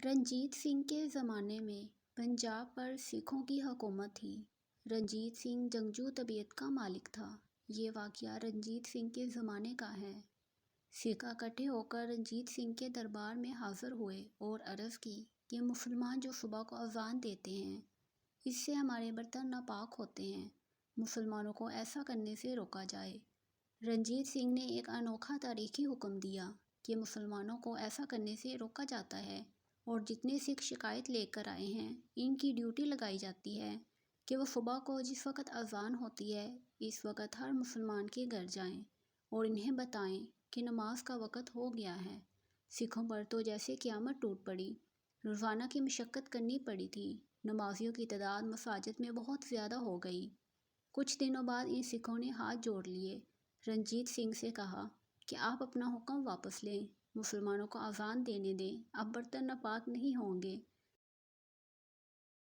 رنجیت سنگھ کے زمانے میں پنجاب پر سکھوں کی حکومت تھی۔ رنجیت سنگھ جنگجو طبیعت کا مالک تھا۔ یہ واقعہ رنجیت سنگھ کے زمانے کا ہے۔ سکھ اکٹھے ہو کر رنجیت سنگھ کے دربار میں حاضر ہوئے اور عرض کی کہ مسلمان جو صبح کو اذان دیتے ہیں اس سے ہمارے برتن ناپاک ہوتے ہیں، مسلمانوں کو ایسا کرنے سے روکا جائے۔ رنجیت سنگھ نے ایک انوکھا تاریخی حکم دیا کہ مسلمانوں کو ایسا کرنے سے روکا جاتا ہے اور جتنے سکھ شکایت لے کر آئے ہیں ان کی ڈیوٹی لگائی جاتی ہے کہ وہ صبح کو جس وقت اذان ہوتی ہے اس وقت ہر مسلمان کے گھر جائیں اور انہیں بتائیں کہ نماز کا وقت ہو گیا ہے۔ سکھوں پر تو جیسے قیامت ٹوٹ پڑی۔ روزانہ کی مشقت کرنی پڑی تھی۔ نمازیوں کی تعداد مساجد میں بہت زیادہ ہو گئی۔ کچھ دنوں بعد ان سکھوں نے ہاتھ جوڑ لیے۔ رنجیت سنگھ سے کہا کہ آپ اپنا حکم واپس لیں، مسلمانوں کو اذان دینے دیں، اب برتن ناپاک نہیں ہوں گے۔